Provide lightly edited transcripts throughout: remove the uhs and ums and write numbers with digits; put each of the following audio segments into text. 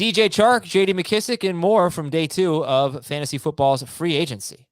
DJ Chark, JD McKissick, and more from day 2 of fantasy football's free agency.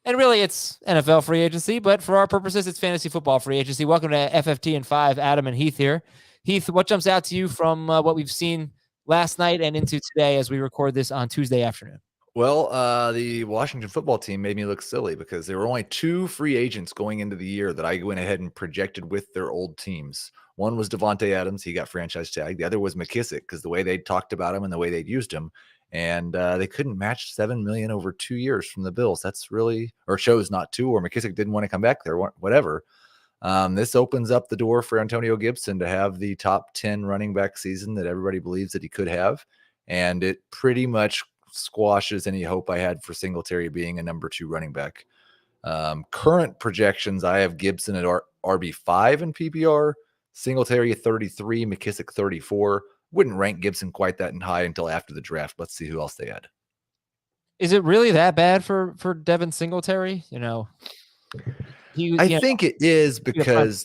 And really, it's NFL free agency, but for our purposes, it's fantasy football free agency. Welcome to FFT and 5, Adam and Heath here. Heath, what jumps out to you from what we've seen last night and into today as we record this on Tuesday afternoon? Well, the Washington football team made me look silly because there were only 2 free agents going into the year that I went ahead and projected with their old teams. One was Devontae Adams. He got franchise tag. The other was McKissick because the way they talked about him and the way they'd used him. And they couldn't match $7 million over 2 years from the Bills. That's really, or chose not to, or McKissick didn't want to come back there, whatever. This opens up the door for Antonio Gibson to have the top 10 running back season that everybody believes that he could have. And it pretty much squashes any hope I had for Singletary being a number 2 running back. Current projections, I have Gibson at RB5 in PPR, Singletary at 33, McKissick 34. Wouldn't rank Gibson quite that high until after the draft. Let's see who else they had. Is it really that bad for Devin Singletary? I think it is because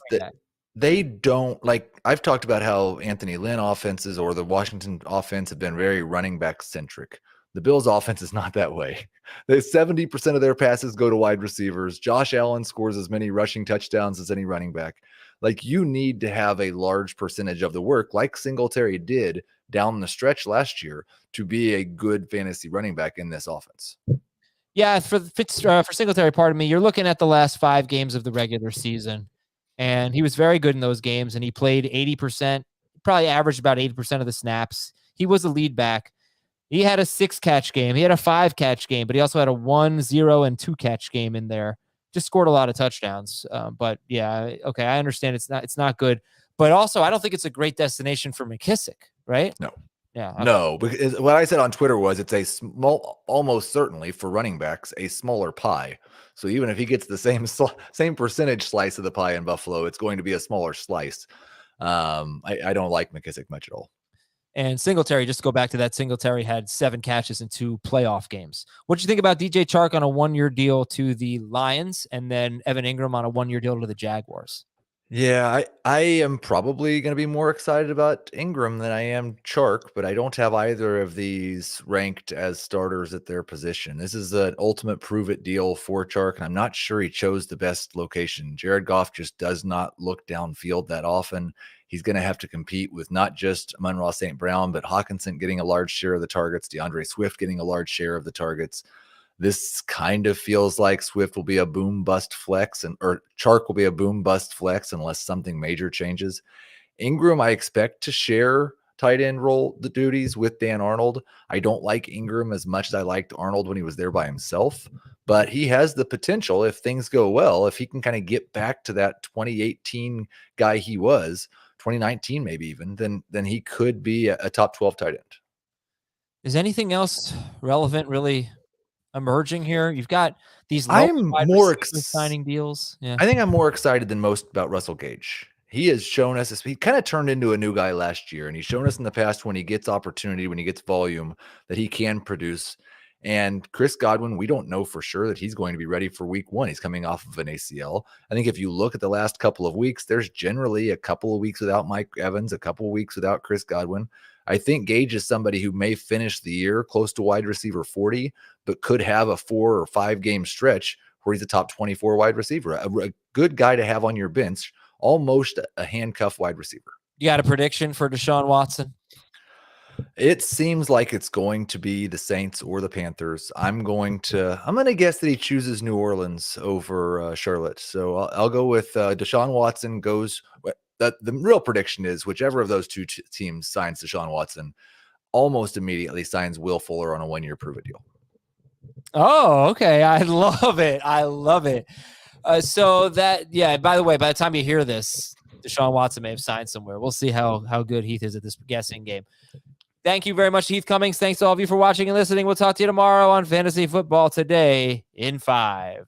they don't, like, I've talked about how Anthony Lynn offenses or the Washington offense have been very running back centric. The Bills offense is not that way. 70% of their passes go to wide receivers. Josh Allen scores as many rushing touchdowns as any running back. Like, you need to have a large percentage of the work, like Singletary did down the stretch last year, to be a good fantasy running back in this offense. Yeah, for Singletary, pardon me, you're looking at the last 5 games of the regular season, and he was very good in those games, and he played 80%, probably averaged about 80% of the snaps. He was a lead back. He had a 6-catch game. He had a 5-catch game, but he also had a 1, 0, and 2-catch game in there. Just scored a lot of touchdowns. But yeah, okay, I understand it's not good. But also, I don't think it's a great destination for McKissick, right? No. Yeah. Okay. No, because what I said on Twitter was it's a small, almost certainly for running backs, a smaller pie. So even if he gets the same percentage slice of the pie in Buffalo, it's going to be a smaller slice. I don't like McKissick much at all. And Singletary, just to go back to that, Singletary had 7 catches in 2 playoff games. What do you think about DJ Chark on a 1-year deal to the Lions and then Evan Ingram on a 1-year deal to the Jaguars? Yeah, I am probably going to be more excited about Ingram than I am Chark, but I don't have either of these ranked as starters at their position. This is an ultimate prove-it deal for Chark, and I'm not sure he chose the best location. Jared Goff just does not look downfield that often. He's going to have to compete with not just Amon-Ra St. Brown, but Hawkinson getting a large share of the targets, DeAndre Swift getting a large share of the targets. This kind of feels like Swift will be a boom-bust flex, or Chark will be a boom-bust flex unless something major changes. Ingram, I expect to share tight end role the duties with Dan Arnold. I don't like Ingram as much as I liked Arnold when he was there by himself, but he has the potential, if things go well, if he can kind of get back to that 2018 guy he was, 2019 maybe even, then he could be a top 12 tight end. Is anything else relevant really emerging here? You've got these I'm more signing deals. Yeah. I think I'm more excited than most about Russell Gage. He has shown us, he kind of turned into a new guy last year, and he's shown us in the past when he gets opportunity, when he gets volume, that he can produce. And Chris Godwin, we don't know for sure that he's going to be ready for week 1. He's coming off of an ACL. I think if you look at the last couple of weeks, there's generally a couple of weeks without Mike Evans, a couple of weeks without Chris Godwin. I think Gage is somebody who may finish the year close to wide receiver 40, but could have a 4 or 5 game stretch where he's a top 24 wide receiver, a good guy to have on your bench, almost a handcuff wide receiver. You got a prediction for Desean Watson? It seems like it's going to be the Saints or the Panthers. I'm going to guess that he chooses New Orleans over Charlotte. So I'll go with Desean Watson goes. The real prediction is whichever of those 2 teams signs Desean Watson, almost immediately signs Will Fuller on a 1-year prove-it deal. Oh, okay. I love it. I love it. So that, yeah, by the way, by the time you hear this, Desean Watson may have signed somewhere. We'll see how good Heath is at this guessing game. Thank you very much, Heath Cummings. Thanks to all of you for watching and listening. We'll talk to you tomorrow on Fantasy Football Today in 5.